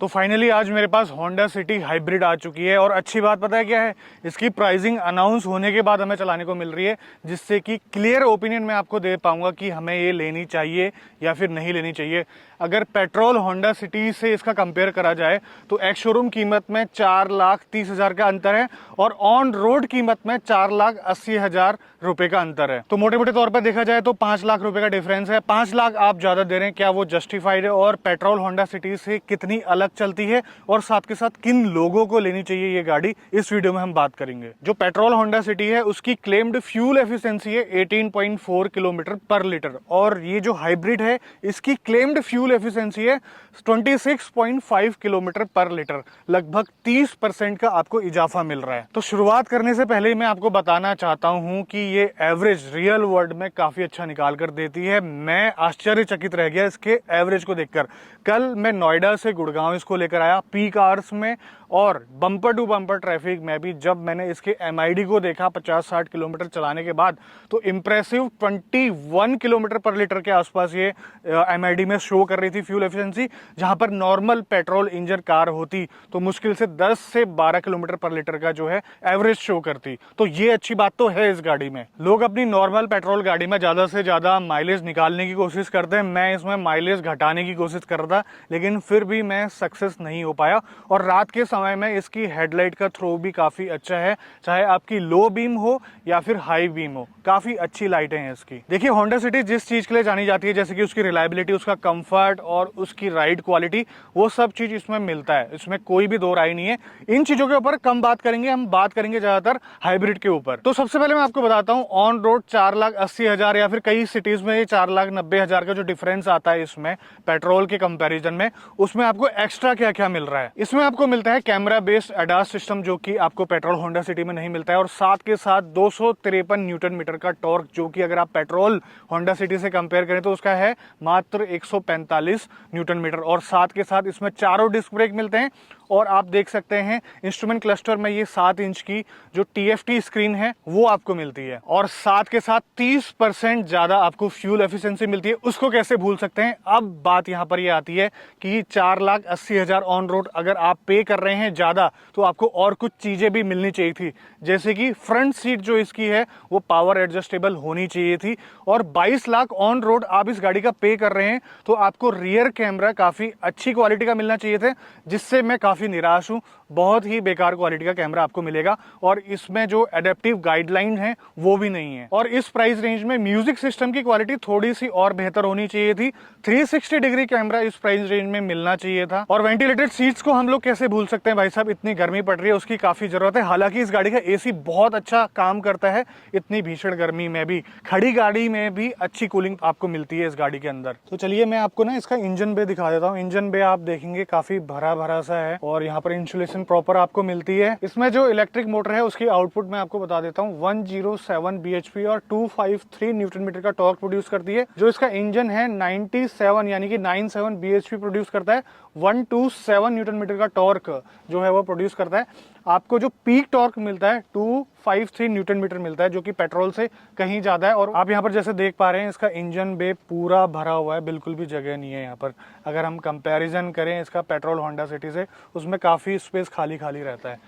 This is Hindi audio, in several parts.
तो फाइनली आज मेरे पास होंडा सिटी हाइब्रिड आ चुकी है और अच्छी बात पता है क्या है, इसकी प्राइसिंग अनाउंस होने के बाद हमें चलाने को मिल रही है, जिससे कि क्लियर ओपिनियन मैं आपको दे पाऊंगा कि हमें ये लेनी चाहिए या फिर नहीं लेनी चाहिए। अगर पेट्रोल होंडा सिटी से इसका कंपेयर करा जाए तो एक्स शोरूम कीमत में 4,30,000 का अंतर है और ऑन रोड कीमत में 4,80,000 रुपए का अंतर है। तो मोटे मोटे तौर पर देखा जाए तो 5 लाख रुपए का डिफरेंस है। 5 लाख आप ज्यादा दे रहे हैं, क्या वो जस्टिफाइड है? और पेट्रोल होंडा सिटी से कितनी अलग चलती है और साथ के साथ किन लोगों को लेनी चाहिए ये गाड़ी, इस वीडियो में हम बात करेंगे। जो पेट्रोल होंडा सिटी है उसकी क्लेम्ड फ्यूल एफिशिएंसी है 18.4 किलोमीटर पर लीटर और ये जो हाइब्रिड है इसकी क्लेम्ड फ्यूल एफिशिएंसी है 26.5 किलोमीटर पर लीटर। लगभग 30% का आपको इजाफा मिल रहा है। तो शुरुआत करने से पहले मैं आपको बताना चाहता हूं कि ये एवरेज रियल वर्ल्ड में काफी अच्छा निकाल कर देती है। मैं आश्चर्यचकित रह गया इसके एवरेज को देखकर। कल मैं नोएडा से गुड़गांव इसको लेकर आया पीक आवर्स में और बम्पर टू बम्पर ट्रैफिक में भी जब मैंने इसके एमआईडी को देखा 50-60 किलोमीटर चलाने के बाद, तो इंप्रेसिव 21 किलोमीटर पर लीटर के आसपास ये एमआईडी में शो कर रही थी फ्यूल एफिशिएंसी, जहां पर नॉर्मल पेट्रोल इंजन कार होती तो मुश्किल से 10 से 12 किलोमीटर पर लीटर का जो है एवरेज शो करती। तो ये अच्छी बात तो है इस गाड़ी में। लोग अपनी नॉर्मल पेट्रोल गाड़ी में ज्यादा से ज्यादा माइलेज निकालने की कोशिश करते हैं, मैं इसमें माइलेज घटाने की कोशिश कर रहा था, लेकिन फिर भी मैं सक्सेस नहीं हो पाया। और रात के समय में इसकी हेडलाइट का थ्रो भी काफी अच्छा है, चाहे आपकी लो बीम हो या फिर हाई बीम हो, काफी अच्छी लाइटें हैं इसकी। देखिए होंडा सिटी जिस चीज के लिए जानी जाती है, जैसे कि उसकी रिलायबिलिटी, उसका कंफर्ट और उसकी राइड क्वालिटी, वो सब चीज इसमें मिलता है, इसमें कोई भी दो राय नहीं है। इन चीजों के ऊपर कम बात करेंगे, हम बात करेंगे ज्यादातर हाइब्रिड के ऊपर। तो सबसे पहले मैं आपको बताता हूँ ऑन रोड 4,80,000 या फिर कई सिटीज में 4,90,000 का जो डिफरेंस आता है इसमें पेट्रोल के कंपैरिजन में, उसमें आपको एक्स्ट्रा क्या क्या मिल रहा है। इसमें आपको मिलता है कैमरा बेस्ड एडास सिस्टम, जो कि आपको पेट्रोल होंडा सिटी में नहीं मिलता है, और साथ के साथ 253 न्यूटन मीटर का टॉर्क, जो कि अगर आप पेट्रोल होंडा सिटी से कंपेयर करें तो उसका है मात्र 145 न्यूटन मीटर। और साथ के साथ इसमें चारों डिस्क ब्रेक मिलते हैं और आप देख सकते हैं इंस्ट्रूमेंट क्लस्टर में ये 7 इंच की जो TFT स्क्रीन है वो आपको मिलती है। और साथ के साथ 30% ज्यादा आपको फ्यूल एफिशिएंसी मिलती है। उसको कैसे भूल सकते हैं? अब बात यहां पर ये आती है कि 4,80,000 ऑन रोड अगर आप पे कर रहे हैं ज्यादा, तो आपको और कुछ चीजें भी मिलनी चाहिए थी, जैसे कि फ्रंट सीट जो इसकी है वो पावर एडजस्टेबल होनी चाहिए थी। और 22 लाख ऑन रोड आप इस गाड़ी का पे कर रहे हैं तो आपको रियर कैमरा काफी अच्छी क्वालिटी का मिलना चाहिए थे, जिससे मैं काफी निराश हूं। बहुत ही बेकार क्वालिटी का कैमरा आपको मिलेगा और इसमें जो एडेप्टिव गाइडलाइन है वो भी नहीं है। और इस प्राइस रेंज में म्यूजिक सिस्टम की क्वालिटी थोड़ी सी और बेहतर होनी चाहिए थी। 360 डिग्री कैमरा इस प्राइस रेंज में मिलना चाहिए था। और वेंटिलेटेड सीट्स को हम लोग कैसे भूल सकते हैं भाई साहब, इतनी गर्मी पड़ रही है, उसकी काफी जरूरत है। हालांकि इस गाड़ी का एसी बहुत अच्छा काम करता है इतनी भीषण गर्मी में भी। खड़ी गाड़ी में भी अच्छी कूलिंग आपको मिलती है इस गाड़ी के अंदर। तो चलिए मैं आपको ना इसका इंजन बे दिखा देता हूँ। इंजन बे आप देखेंगे काफी भरा भरा सा है और यहाँ पर इंसुलेशन प्रॉपर आपको मिलती है। इसमें जो इलेक्ट्रिक मोटर है उसकी आउटपुट मैं आपको बता देता हूँ, 107 bhp और 253 न्यूटन मीटर का टॉर्क प्रोड्यूस करती है। जो इसका इंजन है 97 यानी कि 97 bhp प्रोड्यूस करता है, 127 न्यूटन मीटर का टॉर्क जो है वो प्रोड्यूस करता है। आपको जो पीक टॉर्क मिलता है 253 न्यूटन मीटर मिलता है, जो कि पेट्रोल से कहीं ज्यादा है। और आप यहाँ पर जैसे देख पा रहे हैं इसका इंजन बे पूरा भरा हुआ है, बिल्कुल भी जगह नहीं है यहाँ पर। अगर हम कंपैरिजन करें इसका पेट्रोल होंडा सिटी से, उसमें काफी स्पेस खाली खाली रहता है।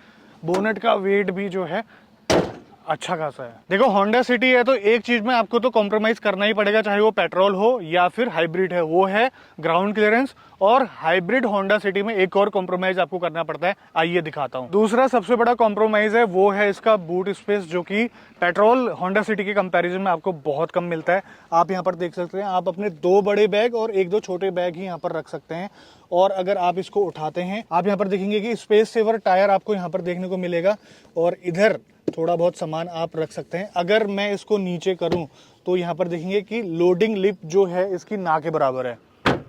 बोनेट का वेट भी जो है अच्छा खासा है। देखो होंडा सिटी है तो एक चीज में आपको तो कॉम्प्रोमाइज करना ही पड़ेगा, चाहे वो पेट्रोल हो या फिर हाइब्रिड है, वो है ग्राउंड क्लियरेंस। और हाइब्रिड होंडा सिटी में एक और कॉम्प्रोमाइज आपको करना पड़ता है, आइए दिखाता हूं। दूसरा सबसे बड़ा कॉम्प्रोमाइज है वो है इसका बूट स्पेस, जो कि पेट्रोल होंडा सिटी के कंपैरिजन में आपको बहुत कम मिलता है। आप यहाँ पर देख सकते हैं, आप अपने 2 बड़े बैग और 1-2 छोटे बैग ही यहाँ पर रख सकते हैं। और अगर आप इसको उठाते हैं, आप यहाँ पर देखेंगे कि स्पेस सेवर टायर आपको यहाँ पर देखने को मिलेगा और इधर थोड़ा बहुत सामान आप रख सकते हैं। अगर मैं इसको नीचे करूं तो यहाँ पर देखेंगे कि लोडिंग लिप जो है इसकी ना के बराबर है।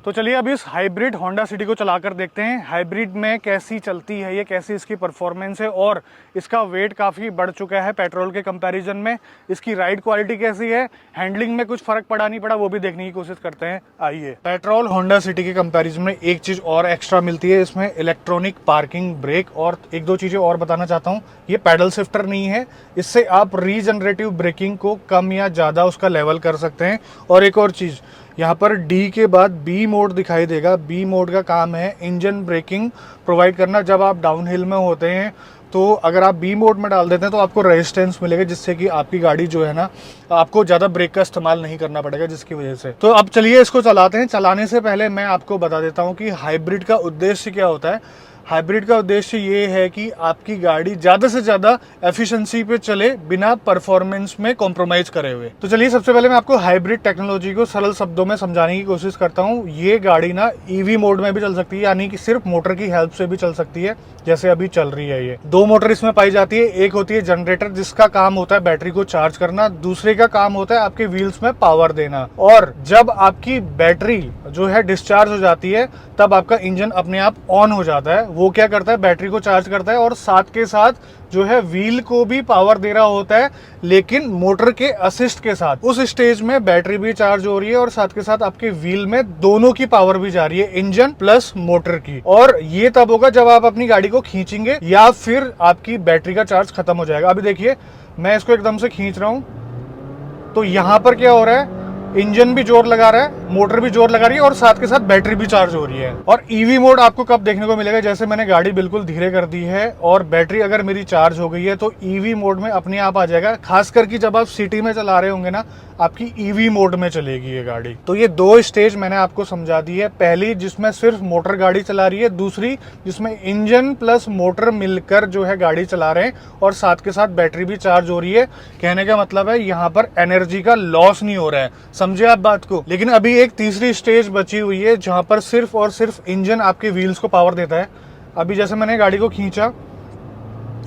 तो चलिए अब इस हाइब्रिड होंडा सिटी को चलाकर देखते हैं हाइब्रिड में कैसी चलती है ये, कैसी इसकी परफॉर्मेंस है। और इसका वेट काफ़ी बढ़ चुका है पेट्रोल के कंपैरिजन में। इसकी राइड क्वालिटी कैसी है, हैंडलिंग में कुछ फर्क पड़ा नहीं पड़ा, वो भी देखने की कोशिश करते हैं, आइए। पेट्रोल होंडा सिटी के कंपैरिजन में एक चीज़ और एक्स्ट्रा मिलती है, इसमें इलेक्ट्रॉनिक पार्किंग ब्रेक। और 1-2 चीज़ें और बताना चाहता हूँ, ये पैडल शिफ्टर नहीं है, इससे आप रीजनरेटिव ब्रेकिंग को कम या ज़्यादा उसका लेवल कर सकते हैं। और एक और चीज़, यहाँ पर डी के बाद बी मोड दिखाई देगा। बी मोड का काम है इंजन ब्रेकिंग प्रोवाइड करना। जब आप डाउन हिल में होते हैं तो अगर आप बी मोड में डाल देते हैं तो आपको रेजिस्टेंस मिलेगा, जिससे कि आपकी गाड़ी जो है ना, आपको ज़्यादा ब्रेक का इस्तेमाल नहीं करना पड़ेगा, जिसकी वजह से। तो अब चलिए इसको चलाते हैं। चलाने से पहले मैं आपको बता देता हूँ कि हाइब्रिड का उद्देश्य क्या होता है। हाइब्रिड का उद्देश्य ये है कि आपकी गाड़ी ज़्यादा से ज़्यादा एफिशिएंसी पे चले बिना परफॉर्मेंस में कॉम्प्रोमाइज करे हुए। तो चलिए सबसे पहले मैं आपको हाइब्रिड टेक्नोलॉजी को सरल शब्दों में समझाने की कोशिश करता हूँ। ये गाड़ी ना ईवी मोड में भी चल सकती है, यानी कि सिर्फ मोटर की हेल्प से भी चल सकती है, जैसे अभी चल रही है। ये दो मोटर इसमें पाई जाती है। एक होती है जनरेटर, जिसका काम होता है बैटरी को चार्ज करना। दूसरे का काम होता है आपके व्हील्स में पावर देना। और जब आपकी बैटरी जो है डिस्चार्ज हो जाती है, तब आपका इंजन अपने आप ऑन हो जाता है। वो क्या करता है, बैटरी को चार्ज करता है और साथ के साथ जो है व्हील को भी पावर दे रहा होता है, लेकिन मोटर के असिस्ट के साथ। उस स्टेज में बैटरी भी चार्ज हो रही है और साथ के साथ आपके व्हील में दोनों की पावर भी जा रही है, इंजन प्लस मोटर की। और ये तब होगा जब आप अपनी गाड़ी को खींचेंगे या फिर आपकी बैटरी का चार्ज खत्म हो जाएगा। अभी देखिए मैं इसको एकदम से खींच रहा हूं तो यहां पर क्या हो रहा है, इंजन भी जोर लगा रहा है, मोटर भी जोर लगा रही है और साथ के साथ बैटरी भी चार्ज हो रही है। और ईवी मोड आपको कब देखने को मिलेगा, जैसे मैंने गाड़ी बिल्कुल धीरे कर दी है और बैटरी अगर मेरी चार्ज हो गई है तो ईवी मोड में अपने आप आ जाएगा। खास करके जब आप सिटी में चला रहे होंगे ना, आपकी ईवी मोड में चलेगी ये गाड़ी। तो ये दो स्टेज मैंने आपको समझा दी है। पहली जिसमें सिर्फ मोटर गाड़ी चला रही है, दूसरी जिसमें इंजन प्लस मोटर मिलकर जो है गाड़ी चला रहे हैं और साथ के साथ बैटरी भी चार्ज हो रही है। कहने का मतलब है यहाँ पर एनर्जी का लॉस नहीं हो रहा है, समझे आप बात को। लेकिन अभी एक तीसरी स्टेज बची हुई है जहां पर सिर्फ और सिर्फ इंजन आपके व्हील्स को पावर देता है। अभी जैसे मैंने गाड़ी को खींचा,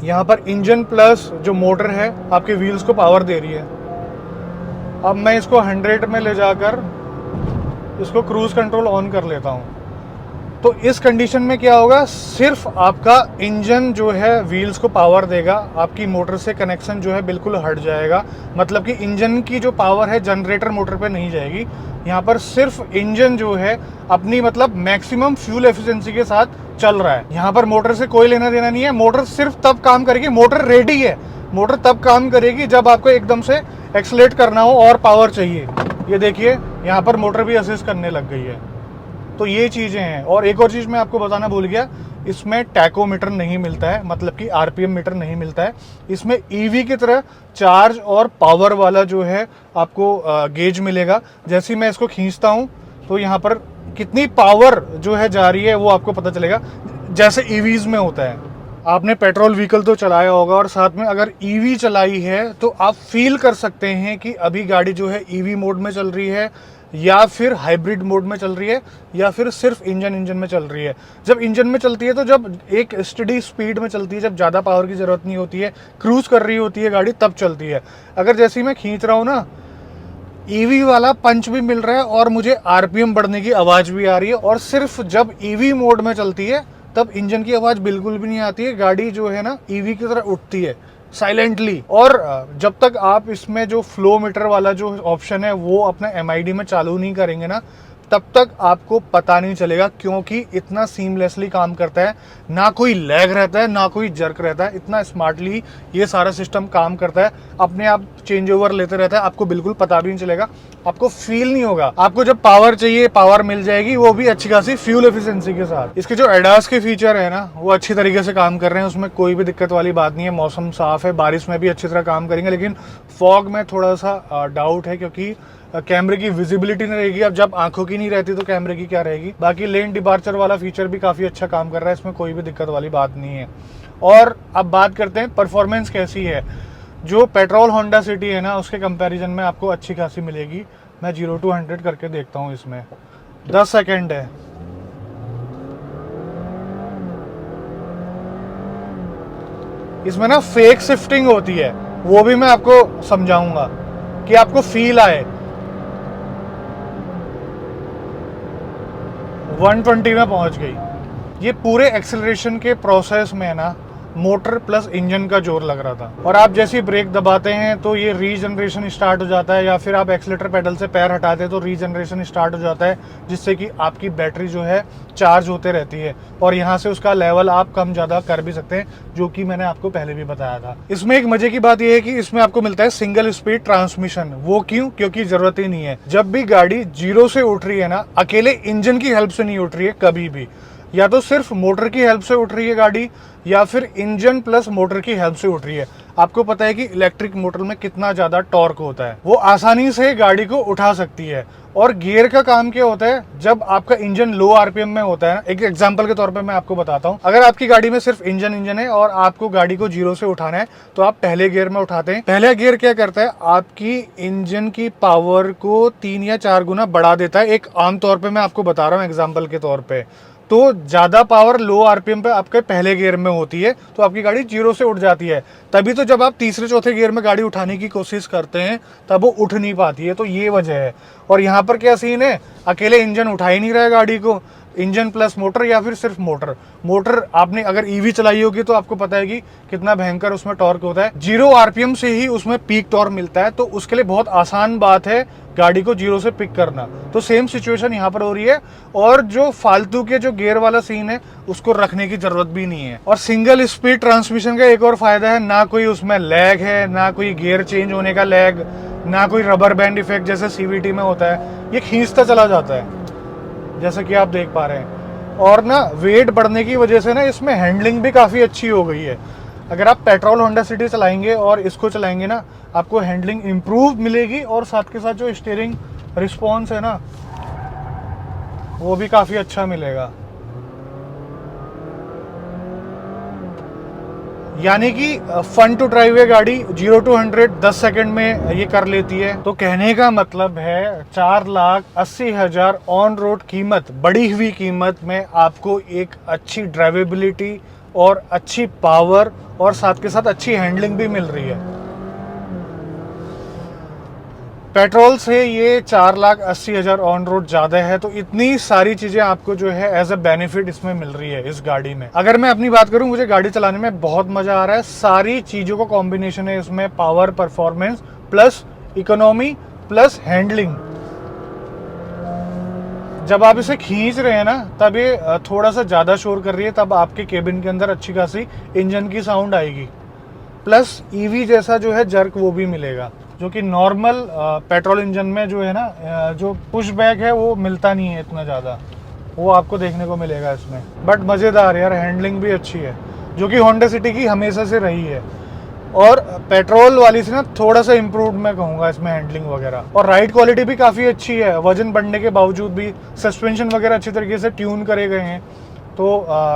यहाँ पर इंजन प्लस जो मोटर है आपके व्हील्स को पावर दे रही है। अब मैं इसको 100 में ले जाकर इसको क्रूज कंट्रोल ऑन कर लेता हूँ। तो इस कंडीशन में क्या होगा, सिर्फ आपका इंजन जो है व्हील्स को पावर देगा, आपकी मोटर से कनेक्शन जो है बिल्कुल हट जाएगा। मतलब कि इंजन की जो पावर है जनरेटर मोटर पे नहीं जाएगी। यहाँ पर सिर्फ इंजन जो है अपनी मतलब मैक्सिमम फ्यूल एफिशिएंसी के साथ चल रहा है। यहाँ पर मोटर से कोई लेना देना नहीं है। मोटर सिर्फ तब काम करेगी, मोटर रेडी है, मोटर तब काम करेगी जब आपको एकदम से एक्सलेट करना हो और पावर चाहिए। ये देखिए यहाँ पर मोटर भी असिस्ट करने लग गई है। तो ये चीज़ें हैं। और एक और चीज़ मैं आपको बताना भूल गया, इसमें टैकोमीटर नहीं मिलता है, मतलब कि आरपीएम मीटर नहीं मिलता है। इसमें ईवी की तरह चार्ज और पावर वाला जो है आपको गेज मिलेगा। जैसे ही मैं इसको खींचता हूँ तो यहाँ पर कितनी पावर जो है जा रही है वो आपको पता चलेगा, जैसे ईवीज में होता है। आपने पेट्रोल व्हीकल तो चलाया होगा और साथ में अगर ईवी चलाई है तो आप फील कर सकते हैं कि अभी गाड़ी जो है ईवी मोड में चल रही है या फिर हाइब्रिड मोड में चल रही है या फिर सिर्फ इंजन में चल रही है। जब इंजन में चलती है तो जब एक स्टडी स्पीड में चलती है, जब ज़्यादा पावर की ज़रूरत नहीं होती है, क्रूज कर रही होती है गाड़ी, तब चलती है। अगर जैसे ही मैं खींच रहा हूँ ना, ईवी वाला पंच भी मिल रहा है और मुझे आरपीएम बढ़ने की आवाज़ भी आ रही है। और सिर्फ जब ईवी मोड में चलती है तब इंजन की आवाज़ बिल्कुल भी नहीं आती है। गाड़ी जो है ना ईवी की तरह उठती है साइलेंटली। और जब तक आप इसमें जो फ्लो मीटर वाला जो ऑप्शन है वो अपने एमआईडी में चालू नहीं करेंगे ना, तब तक आपको पता नहीं चलेगा, क्योंकि इतना सीमलेसली काम करता है। ना कोई लैग रहता है, ना कोई जर्क रहता है। इतना स्मार्टली ये सारा सिस्टम काम करता है, अपने आप चेंज ओवर लेते रहता है। आपको बिल्कुल पता भी नहीं चलेगा, आपको फील नहीं होगा। आपको जब पावर चाहिए पावर मिल जाएगी, वो भी अच्छी खासी फ्यूल एफिशिएंसी के साथ। इसके जो एडास के फीचर है ना, वो अच्छी तरीके से काम कर रहे हैं, उसमें कोई भी दिक्कत वाली बात नहीं है। मौसम साफ है, बारिश में भी अच्छी तरह काम करेंगे। लेकिन फॉग में थोड़ा सा डाउट है, क्योंकि कैमरे की विजिबिलिटी नहीं रहेगी। अब जब आंखों की नहीं रहती तो कैमरे की क्या रहेगी। बाकी लेन डिपार्चर वाला फीचर भी काफ़ी अच्छा काम कर रहा है, इसमें कोई भी दिक्कत वाली बात नहीं है। और अब बात करते हैं परफॉर्मेंस कैसी है। जो पेट्रोल होंडा सिटी है ना, उसके कंपैरिजन में आपको अच्छी खासी मिलेगी। मैं 0 to 100 करके देखता हूँ। इसमें 10 सेकेंड है। इसमें ना फेक शिफ्टिंग होती है, वो भी मैं आपको समझाऊंगा कि आपको फील आए। 120 में पहुंच गई। ये पूरे एक्सेलरेशन के प्रोसेस में ना मोटर प्लस इंजन का जोर लग रहा था। और आप जैसे ही ब्रेक दबाते हैं तो ये रीजनरेशन स्टार्ट हो जाता है, या फिर आप एक्सीलेटर पेडल से पैर हटाते हैं तो रीजनरेशन स्टार्ट हो जाता है, जिससे कि आपकी बैटरी जो है चार्ज होते रहती है और यहाँ से उसका लेवल आप कम ज़्यादा कर भी सकते हैं, जो कि मैंने आपको पहले भी बताया था। इसमें एक मजे की बात यह है कि इसमें आपको मिलता है सिंगल स्पीड ट्रांसमिशन। वो क्यों? क्योंकि जरूरत ही नहीं है। जब भी गाड़ी जीरो से उठ रही है ना, अकेले इंजन की हेल्प से नहीं उठ रही है कभी भी, या तो सिर्फ मोटर की हेल्प से उठ रही है गाड़ी, या फिर इंजन प्लस मोटर की हेल्प से उठ रही है। आपको पता है कि इलेक्ट्रिक मोटर में कितना ज्यादा टॉर्क होता है, वो आसानी से गाड़ी को उठा सकती है। और गियर का काम क्या होता है? जब आपका इंजन लो आरपीएम में होता है, एक एग्जांपल के तौर पे मैं आपको बताता हूँ। अगर आपकी गाड़ी में सिर्फ इंजन है और आपको गाड़ी को जीरो से उठाना है, तो आप पहले गियर में उठाते हैं। पहला गियर क्या करता है? आपकी इंजन की पावर को 3 या 4 गुना बढ़ा देता है। एक आम तौर पे मैं आपको बता रहा हूँ एग्जाम्पल के तौर पे। तो ज्यादा पावर लो आरपीएम पे आपके पहले गियर में होती है, तो आपकी गाड़ी जीरो से उठ जाती है। तभी तो जब आप तीसरे चौथे गियर में गाड़ी उठाने की कोशिश करते हैं तब वो उठ नहीं पाती है। तो ये वजह है। और यहाँ पर क्या सीन है? अकेले इंजन उठा ही नहीं रहा है गाड़ी को, इंजन प्लस मोटर या फिर सिर्फ मोटर आपने अगर ईवी चलाई होगी तो आपको पता है कि कितना भयंकर उसमें टॉर्क होता है। जीरो आरपीएम से ही उसमें पीक टॉर्क मिलता है, तो उसके लिए बहुत आसान बात है गाड़ी को जीरो से पिक करना। तो सेम सिचुएशन यहाँ पर हो रही है। और जो फालतू के जो गियर वाला सीन है उसको रखने की जरूरत भी नहीं है। और सिंगल स्पीड ट्रांसमिशन का एक और फायदा है, ना कोई उसमें लैग है, ना कोई गियर चेंज होने का लैग, ना कोई रबर बैंड इफेक्ट जैसे सीवीटी में होता है। ये खींचता चला जाता है जैसा कि आप देख पा रहे हैं। और ना वेट बढ़ने की वजह से ना इसमें हैंडलिंग भी काफ़ी अच्छी हो गई है। अगर आप पेट्रोल होंडा सिटी चलाएंगे और इसको चलाएंगे ना, आपको हैंडलिंग इम्प्रूव मिलेगी और साथ के साथ जो स्टीयरिंग रिस्पॉन्स है ना, वो भी काफ़ी अच्छा मिलेगा। यानी कि फन टू ड्राइव है गाड़ी। 0 to 100 10 सेकंड में ये कर लेती है। तो कहने का मतलब है 4,80,000 ऑन रोड कीमत, बढ़ी हुई कीमत में आपको एक अच्छी ड्राइवेबिलिटी और अच्छी पावर और साथ के साथ अच्छी हैंडलिंग भी मिल रही है। पेट्रोल से ये 4,80,000 ऑन रोड ज्यादा है। तो इतनी सारी चीजें आपको जो है एज अ बेनिफिट इसमें मिल रही है इस गाड़ी में। अगर मैं अपनी बात करूं, मुझे गाड़ी चलाने में बहुत मजा आ रहा है। सारी चीजों का कॉम्बिनेशन है इसमें, power, performance plus economy plus handling. जब आप इसे खींच रहे हैं ना, तब ये थोड़ा सा ज्यादा शोर कर रही है, तब आपके केबिन के अंदर अच्छी खासी इंजन की साउंड आएगी। प्लस ईवी जैसा जो है जर्क वो भी मिलेगा, जो कि नॉर्मल पेट्रोल इंजन में जो है ना, जो पुश बैक है वो मिलता नहीं है इतना ज़्यादा। वो आपको देखने को मिलेगा इसमें। बट मज़ेदार यार, हैंडलिंग भी अच्छी है, जो कि होंडा सिटी की हमेशा से रही है। और पेट्रोल वाली से ना थोड़ा सा इम्प्रूव मैं कहूँगा इसमें हैंडलिंग वगैरह। और राइड क्वालिटी भी काफ़ी अच्छी है, वजन बढ़ने के बावजूद भी सस्पेंशन वगैरह अच्छी तरीके से ट्यून करे गए हैं। तो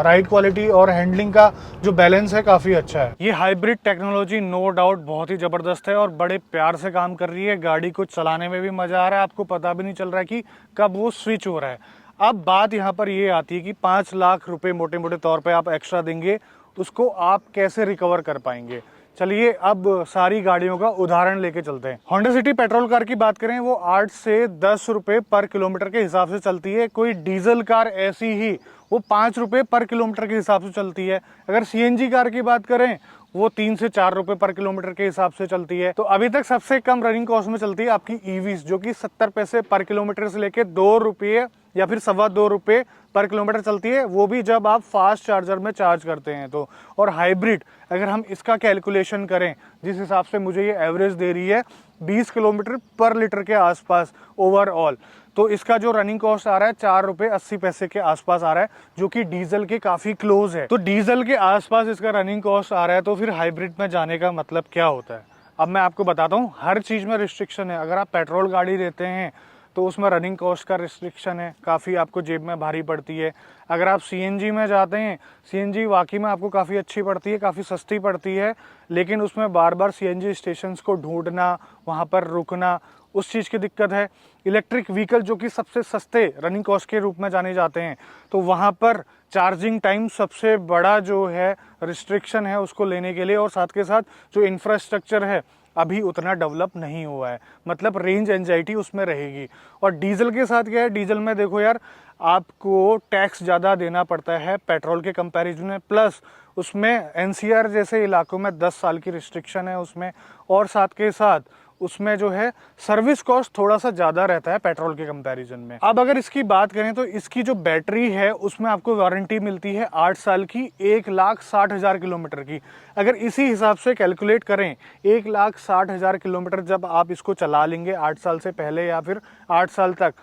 राइड क्वालिटी और हैंडलिंग का जो बैलेंस है काफ़ी अच्छा है। ये हाइब्रिड टेक्नोलॉजी नो डाउट बहुत ही ज़बरदस्त है और बड़े प्यार से काम कर रही है। गाड़ी को चलाने में भी मज़ा आ रहा है, आपको पता भी नहीं चल रहा है कि कब वो स्विच हो रहा है। अब बात यहाँ पर ये आती है कि 5 लाख रुपए मोटे मोटे तौर पे आप एक्स्ट्रा देंगे, उसको आप कैसे रिकवर कर पाएंगे। चलिए अब सारी गाड़ियों का उदाहरण लेके चलते हैं। होंडा सिटी पेट्रोल कार की बात करें, वो 8 से 10 रुपए पर किलोमीटर के हिसाब से चलती है। कोई डीजल कार ऐसी ही वो 5 रुपए पर किलोमीटर के हिसाब से चलती है। अगर सीएनजी कार की बात करें, वो 3 से 4 रुपए पर किलोमीटर के हिसाब से चलती है। तो अभी तक सबसे कम रनिंग कॉस्ट में चलती है आपकी ईवीज, जो कि 70 पैसे पर किलोमीटर से लेके 2 रुपये या फिर 2.25 रुपये पर किलोमीटर चलती है, वो भी जब आप फास्ट चार्जर में चार्ज करते हैं तो। और हाइब्रिड अगर हम इसका कैलकुलेशन करें, जिस हिसाब से मुझे ये एवरेज दे रही है 20 किलोमीटर पर लीटर के आसपास ओवरऑल, तो इसका जो रनिंग कॉस्ट आ रहा है 4 रुपये 80 पैसे के आसपास आ रहा है, जो कि डीजल के काफी क्लोज है। तो डीजल के आसपास इसका रनिंग कॉस्ट आ रहा है, तो फिर हाइब्रिड में जाने का मतलब क्या होता है? अब मैं आपको बताता हूँ। हर चीज में रिस्ट्रिक्शन है। अगर आप पेट्रोल गाड़ी लेते हैं तो उसमें रनिंग कॉस्ट का रिस्ट्रिक्शन है, काफ़ी आपको जेब में भारी पड़ती है। अगर आप सीएनजी में जाते हैं, सीएनजी वाकई में आपको काफ़ी अच्छी पड़ती है, काफ़ी सस्ती पड़ती है, लेकिन उसमें बार बार सीएनजी स्टेशंस को ढूंढना, वहाँ पर रुकना, उस चीज़ की दिक्कत है। इलेक्ट्रिक व्हीकल जो कि सबसे सस्ते रनिंग कॉस्ट के रूप में जाने जाते हैं, तो वहाँ पर चार्जिंग टाइम सबसे बड़ा जो है रिस्ट्रिक्शन है उसको लेने के लिए। और साथ के साथ जो इंफ्रास्ट्रक्चर है अभी उतना डेवलप नहीं हुआ है, मतलब रेंज एंजाइटी उसमें रहेगी। और डीजल के साथ क्या है, डीजल में देखो यार, आपको टैक्स ज़्यादा देना पड़ता है पेट्रोल के कंपैरिजन में, प्लस उसमें एनसीआर जैसे इलाकों में 10 साल की रिस्ट्रिक्शन है उसमें, और साथ के साथ उसमें जो है सर्विस कॉस्ट थोड़ा सा ज़्यादा रहता है पेट्रोल के कंपैरिजन में। अब अगर इसकी बात करें तो इसकी जो बैटरी है उसमें आपको वारंटी मिलती है 8 साल की, 1,60,000 किलोमीटर की। अगर इसी हिसाब से कैलकुलेट करें 1,60,000 किलोमीटर जब आप इसको चला लेंगे 8 साल से पहले या फिर 8 साल तक,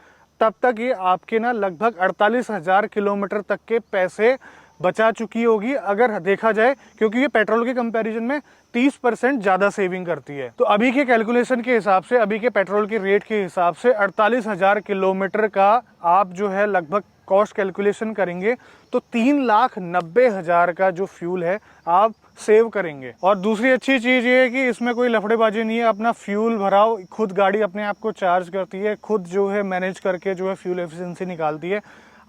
तब तक ये आपके ना लगभग 48,000 किलोमीटर तक के पैसे बचा चुकी होगी अगर देखा जाए, क्योंकि ये पेट्रोल के कंपैरिजन में 30% ज़्यादा सेविंग करती है। तो अभी के कैलकुलेशन के हिसाब से, अभी के पेट्रोल के रेट के हिसाब से 48,000 किलोमीटर का आप जो है लगभग कॉस्ट कैलकुलेशन करेंगे तो 3,90,000 का जो फ्यूल है आप सेव करेंगे। और दूसरी अच्छी चीज़ ये है कि इसमें कोई लफड़ेबाजी नहीं है, अपना फ्यूल भराओ, खुद गाड़ी अपने आप को चार्ज करती है, खुद जो है मैनेज करके जो है फ्यूल एफिशिएंसी निकालती है।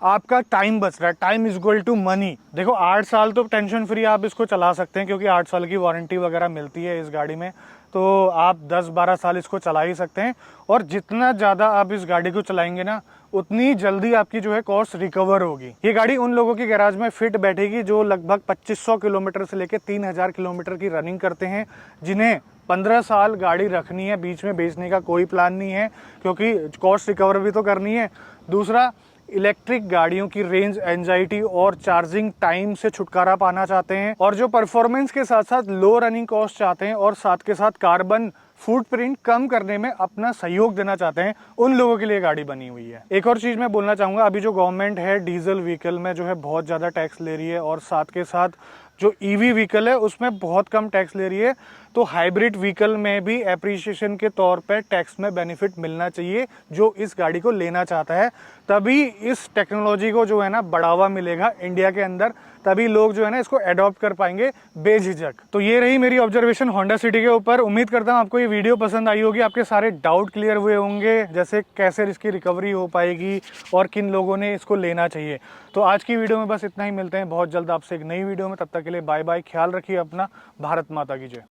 आपका टाइम बच रहा है, time is equal to money. देखो 8 साल तो टेंशन फ्री आप इसको चला सकते हैं, क्योंकि 8 साल की वारंटी वगैरह मिलती है इस गाड़ी में, तो आप 10-12 साल इसको चला ही सकते हैं। और जितना ज़्यादा आप इस गाड़ी को चलाएंगे ना, उतनी जल्दी आपकी जो है कॉस्ट रिकवर होगी। ये गाड़ी उन लोगों की गैराज में फिट बैठेगी जो लगभग 2500 किलोमीटर से लेकर 3000 किलोमीटर की रनिंग करते हैं, जिन्हें 15 साल गाड़ी रखनी है, बीच में बेचने का कोई प्लान नहीं है, क्योंकि कॉस्ट रिकवर भी तो करनी है। दूसरा, इलेक्ट्रिक गाड़ियों की रेंज एंजाइटी और चार्जिंग टाइम से छुटकारा पाना चाहते हैं, और जो परफॉर्मेंस के साथ साथ लो रनिंग कॉस्ट चाहते हैं और साथ के साथ कार्बन फुटप्रिंट कम करने में अपना सहयोग देना चाहते हैं, उन लोगों के लिए गाड़ी बनी हुई है। एक और चीज मैं बोलना चाहूंगा, अभी जो गवर्नमेंट है डीजल व्हीकल में जो है बहुत ज्यादा टैक्स ले रही है, और साथ के साथ जो ईवी व्हीकल है उसमें बहुत कम टैक्स ले रही है। तो हाइब्रिड व्हीकल में भी एप्रिसिएशन के तौर पे टैक्स में बेनिफिट मिलना चाहिए जो इस गाड़ी को लेना चाहता है, तभी इस टेक्नोलॉजी को जो है ना बढ़ावा मिलेगा इंडिया के अंदर, तभी लोग जो है ना इसको अडॉप्ट कर पाएंगे बेझिझक। तो ये रही मेरी ऑब्जर्वेशन होंडा सिटी के ऊपर। उम्मीद करता हूँ आपको ये वीडियो पसंद आई होगी, आपके सारे डाउट क्लियर हुए होंगे, जैसे कैसे इसकी रिकवरी हो पाएगी और किन लोगों ने इसको लेना चाहिए। तो आज की वीडियो में बस इतना ही, मिलते हैं बहुत जल्द आपसे एक नई वीडियो में, तब तक के लिए बाय बाय, ख्याल रखिए अपना, भारत माता की जय।